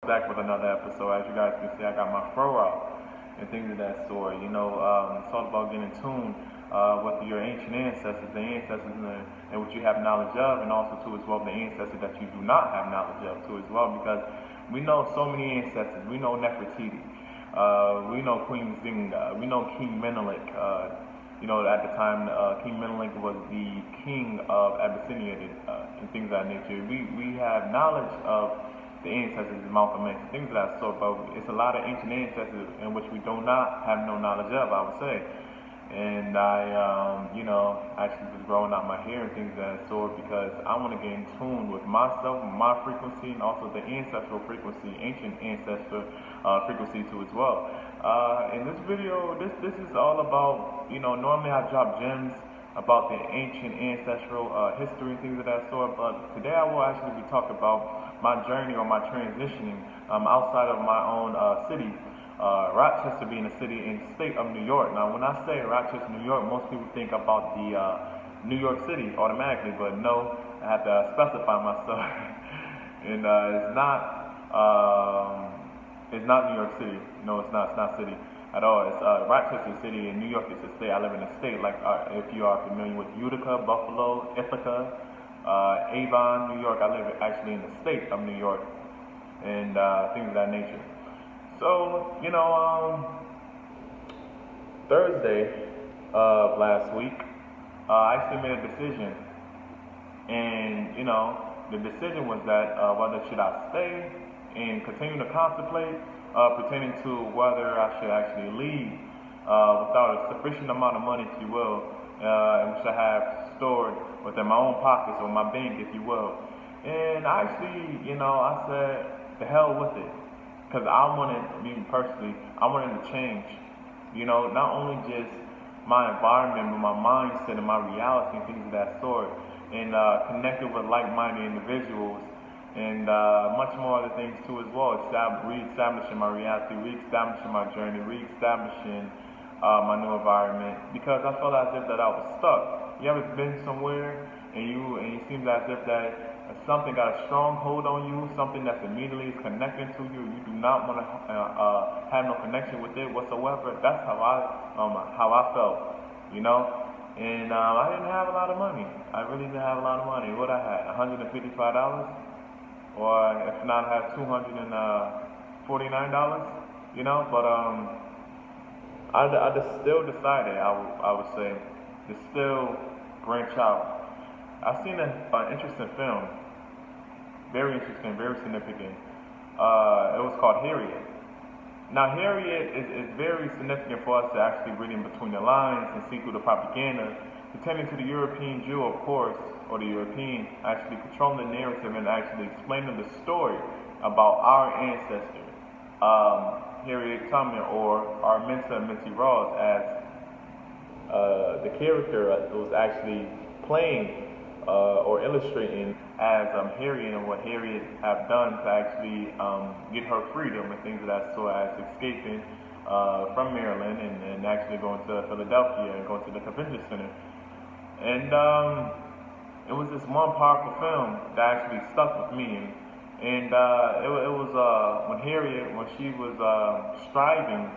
back with another episode. As you guys can see, I got my fro out and things of that sort. It's all about getting in tune with your ancient ancestors, the ancestors and what you have knowledge of, and also too as well the ancestors that you do not have knowledge of too as well, because we know so many ancestors. We know Nefertiti, we know Queen Zinga, we know King Menelik. At the time, King Menelik was the king of Abyssinia and things of that nature. We have knowledge of the ancestors of Malcolm X, things of that sort, but it's a lot of ancient ancestors in which we do not have no knowledge of, I would say. And actually was growing out my hair and things of that sort because I want to get in tune with myself, my frequency, and also the ancestral frequency, ancient ancestor frequency too as well. In this video, this is all about, normally I drop gems about the ancient ancestral history and things of that sort, but today I will actually be talking about my journey or my transitioning outside of my own city. Rochester being a city in the state of New York. Now, when I say Rochester, New York, most people think about the New York City automatically, but no, I have to specify myself. And it's not New York City. No, it's not. It's not city at all. It's Rochester City, and New York is a state. I live in a state. Like if you are familiar with Utica, Buffalo, Ithaca, Avon, New York. I live actually in the state of New York, and things of that nature. So, Thursday of last week, I actually made a decision. And, the decision was that whether should I stay and continue to contemplate pertaining to whether I should actually leave without a sufficient amount of money, if you will, which I have stored within my own pockets or my bank, if you will. And actually, I said, the hell with it. Because I wanted, me personally, I wanted to change, not only just my environment, but my mindset and my reality and things of that sort, and connected with like-minded individuals, and much more other things too as well, re-establishing my reality, re-establishing my journey, re-establishing my new environment, because I felt as if that I was stuck. You ever been somewhere and it seems as if that something got a strong hold on you, something that's immediately connecting to you, you do not want to have no connection with it whatsoever? That's how I felt, And I didn't have a lot of money. I really didn't have a lot of money. What I had, $155, or if not, I had $249, But I just still decided, I would say, to still branch out. I've seen an interesting film, very interesting, very significant. It was called Harriet. Now, Harriet is very significant for us to actually read in between the lines and see through the propaganda, pertaining to the European Jew, of course, or the European actually controlling the narrative and actually explaining the story about our ancestors. Harriet Tubman, or Arminta Minty Ross, as the character was actually playing or illustrating as Harriet, and what Harriet have done to actually get her freedom and things of that sort, as escaping from Maryland and actually going to Philadelphia and going to the convention center. And it was this one powerful film that actually stuck with me. And it was when Harriet, when she was striving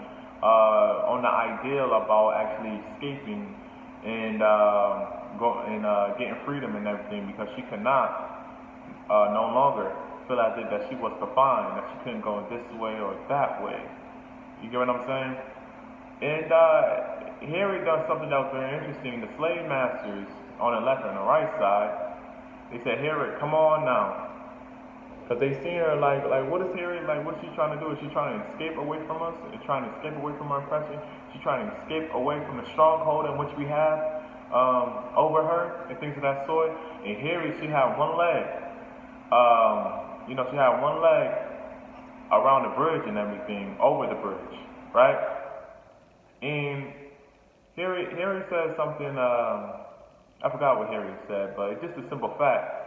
on the ideal about actually escaping and getting freedom and everything, because she could not no longer feel as if that she was confined, that she couldn't go this way or that way. You get what I'm saying? And Harriet does something that was very interesting. The slave masters on the left and the right side, they said, Harriet, come on now. Because they see her like, what is Harriet, like, what's she trying to do? Is she trying to escape away from us? Is she trying to escape away from our oppression? She's trying to escape away from the stronghold in which we have over her and things of that sort. And Harriet, she had one leg. She had one leg around the bridge and everything, over the bridge, right? And Harriet said something, I forgot what Harriet said, but it's just a simple fact,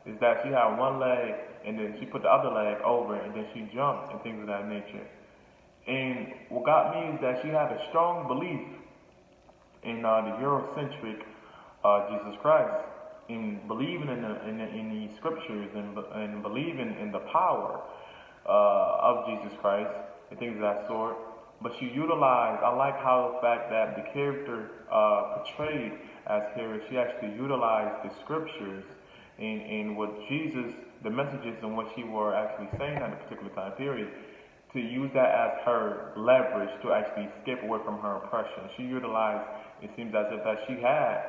is that she had one leg and then she put the other leg over and then she jumped and things of that nature. And what got me is that she had a strong belief in the Eurocentric Jesus Christ, in believing in the scriptures and believing in the power of Jesus Christ and things of that sort. But she utilized, I like how the fact that the character portrayed as Herod, she actually utilized the scriptures and what Jesus, the messages in what she were actually saying at a particular time period, to use that as her leverage to actually skip away from her oppression. She utilized, it seems as if that she had,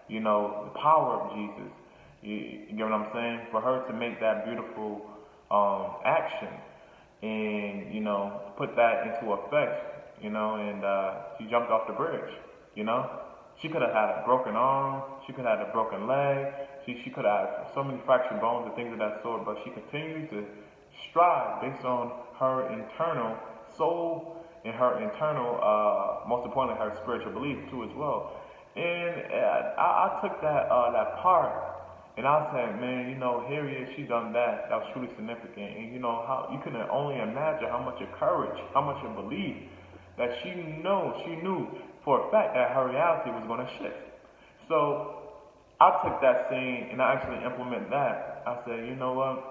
the power of Jesus. You get what I'm saying? For her to make that beautiful action and, put that into effect, and she jumped off the bridge. She could have had a broken arm, she could have had a broken leg, she could have had so many fractured bones and things of that sort, but she continued to strive based on her internal soul and her internal, most importantly, her spiritual belief too as well. And I took that part, and I said, man, here he is, she done that. That was truly significant. And how you can only imagine how much of courage, how much of belief that she knew for a fact that her reality was going to shift. So I took that scene and I actually implemented that. I said, you know what?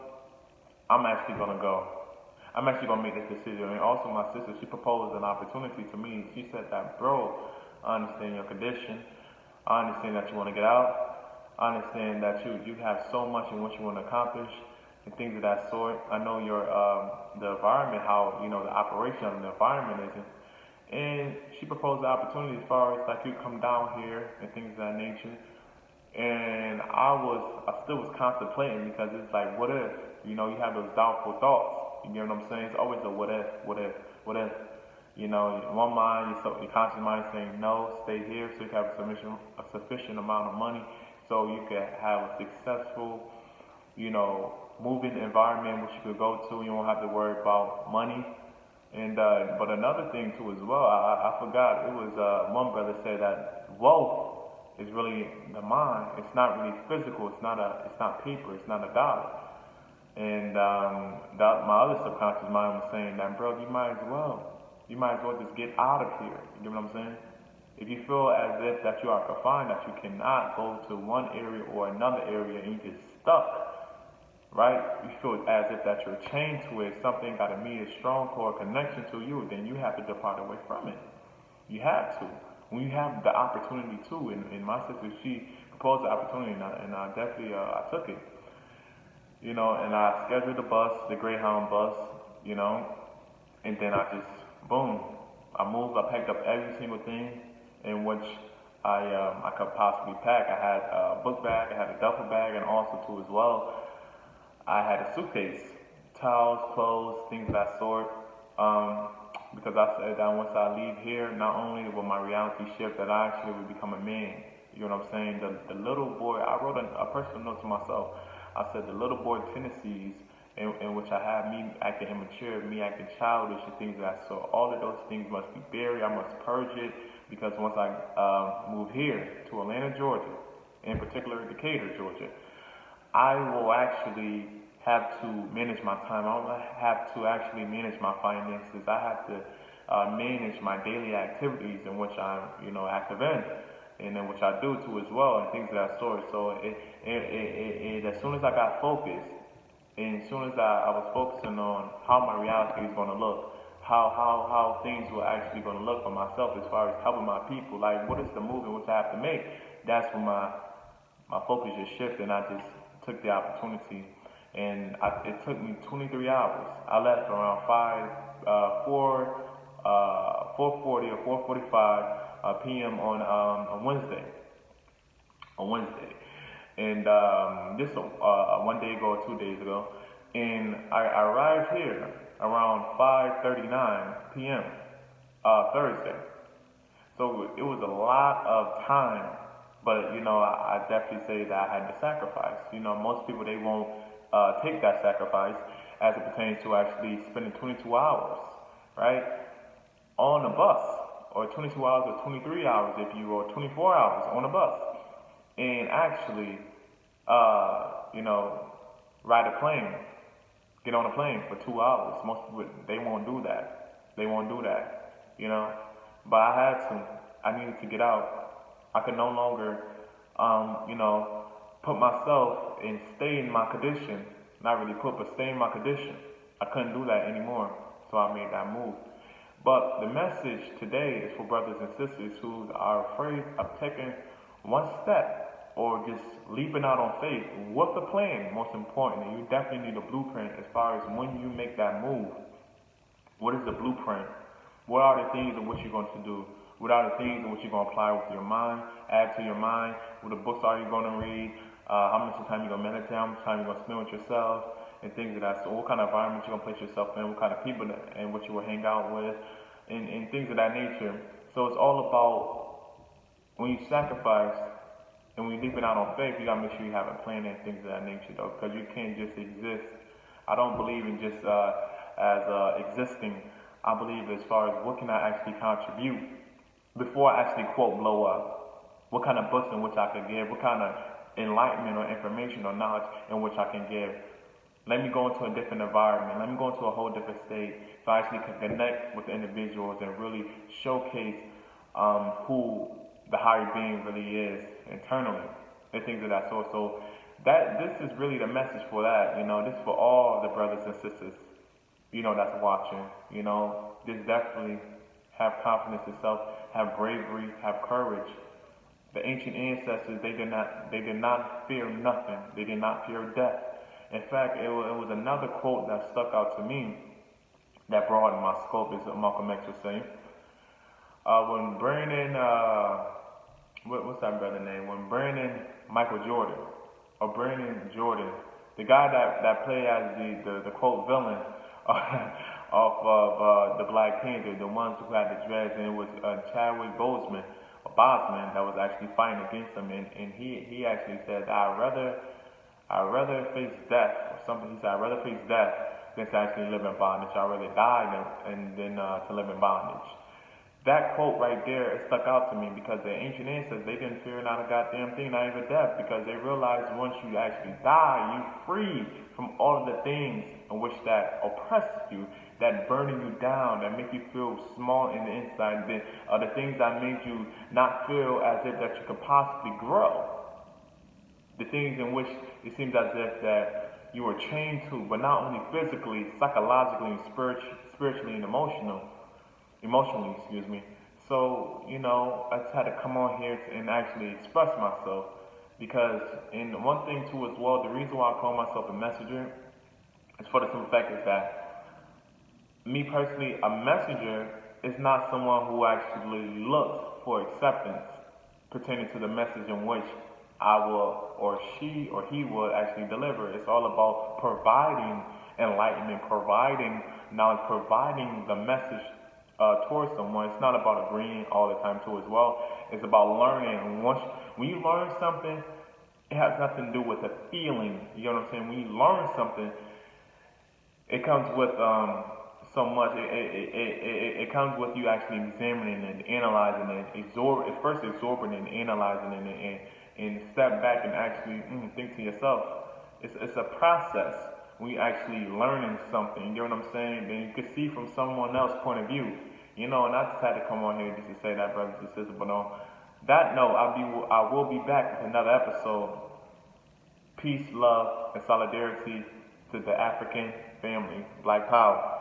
I'm actually going to go. I'm actually going to make this decision. And also my sister, she proposed an opportunity to me. She said that, bro, I understand your condition. I understand that you want to get out. I understand that you have so much in what you want to accomplish and things of that sort. I know your the environment, how the operation of the environment is. And she proposed the opportunity as far as like you come down here and things of that nature. And I still was contemplating because it's like, what if? You have those doubtful thoughts. You get what I'm saying? It's always a what if, what if, what if. In one mind, your conscious mind is saying no, stay here so you can have a sufficient amount of money so you can have a successful, moving environment which you could go to. You won't have to worry about money. And but another thing too as well, I forgot. It was one brother said that wealth is really the mind. It's not really physical. It's not paper. It's not a dollar. And my other subconscious mind was saying that, bro, you might as well just get out of here. You get what I'm saying? If you feel as if that you are confined, that you cannot go to one area or another area and you're just stuck, right? You feel as if that you're chained to it, something got a immediate strong core connection to you, then you have to depart away from it. You have to. When you have the opportunity to, and my sister, she proposed the opportunity, and I definitely I took it. And I scheduled the bus, the Greyhound bus, and then I just, boom, I moved, I packed up every single thing in which I could possibly pack. I had a book bag, I had a duffel bag, and also too as well, I had a suitcase, towels, clothes, things of that sort. Because I said that once I leave here, not only will my reality shift, that I actually will become a man. You know what I'm saying? The little boy, I wrote a personal note to myself. I said the little boy tendencies in which I have, me acting immature, me acting childish, and things like that. So all of those things must be buried. I must purge it, because once I move here to Atlanta, Georgia, in particular Decatur, Georgia, I will actually have to manage my time. I will have to actually manage my finances. I have to manage my daily activities in which I'm, active in, and in which I do too as well, and things of that sort. So as soon as I got focused, and as soon as I was focusing on how my reality is going to look, how things were actually going to look for myself as far as helping my people, like what is the movement which I have to make, that's when my focus just shifted, and I just took the opportunity. And it took me 23 hours. I left around 4:40 or 4:45 p.m. on Wednesday. And this one day ago or 2 days ago, and I arrived here around 5:39 p.m. Thursday. So it was a lot of time, but I definitely say that I had to sacrifice. Most people, they won't take that sacrifice as it pertains to actually spending 22 hours, right, on a bus, or 22 hours or 23 hours if you, or 24 hours on a bus, and actually, ride a plane, get on a plane for 2 hours. Most people, they won't do that. But I had to. I needed to get out. I could no longer, put myself and stay in my condition. Not really put, but stay in my condition. I couldn't do that anymore, so I made that move. But the message today is for brothers and sisters who are afraid of taking one step or just leaping out on faith with a plan. Most importantly, you definitely need a blueprint as far as when you make that move. What is the blueprint? What are the things in which you're going to do? What are the things in which you're going to apply with your mind, add to your mind? What the books are you going to read? How much time you're going to meditate? How much time you're going to spend with yourself? And things of that. So what kind of environment you're going to place yourself in? What kind of people and what you will hang out with? And things of that nature. So it's all about when you sacrifice and when you're leaping out on faith, you got to make sure you have a plan and things of that nature, though, because you can't just exist. I don't believe in just as existing. I believe as far as what can I actually contribute before I actually quote blow up. What kind of books in which I could give? What kind of enlightenment or information or knowledge in which I can give? Let me go into a different environment. Let me go into a whole different state so I actually can connect with the individuals and really showcase who the higher being really is internally and things of that sort. So this is really the message for that. This is for all the brothers and sisters, that's watching. Just definitely have confidence in self, have bravery, have courage. The ancient ancestors, they did not fear nothing. They did not fear death. In fact, it was another quote that stuck out to me that broadened my scope, is what Malcolm X was saying. When Brandon, what's that brother name? When Brandon Michael Jordan, or Brandon Jordan, the guy that played as the quote villain off of the Black Panther, the ones who had the dreads, and it was Chadwick Boseman that was actually fighting against him, and he actually said, I'd rather face death, or something. He said, I'd rather face death than to actually live in bondage. I'd rather die than to live in bondage. That quote right there, it stuck out to me because the ancient ancestors, they didn't fear not a goddamn thing, not even death, because they realized once you actually die, you're free from all of the things in which that oppress you, that burning you down, that make you feel small in the inside, the things that make you not feel as if that you could possibly grow. The things in which it seems as if that you are chained to, but not only physically, psychologically, and spiritually and emotionally, excuse me. So, I just had to come on here and actually express myself, because, and one thing too as well, the reason why I call myself a messenger is for the simple fact is that me personally, a messenger is not someone who actually looks for acceptance pertaining to the message in which I will, or she or he will actually deliver. It's all about providing enlightenment, providing knowledge, providing the message towards someone. It's not about agreeing all the time too as well. It's about learning. And when you learn something, it has nothing to do with the feeling. You know what I'm saying? When you learn something, it comes with so much. It comes with you actually examining and analyzing it, first absorbing and analyzing it, and step back and actually think to yourself. It's a process when you actually learning something. You know what I'm saying? Then you can see from someone else's point of view. And I just had to come on here just to say that, brothers and sisters. But on that note, I will be back with another episode. Peace, love, and solidarity to the African family. Black power.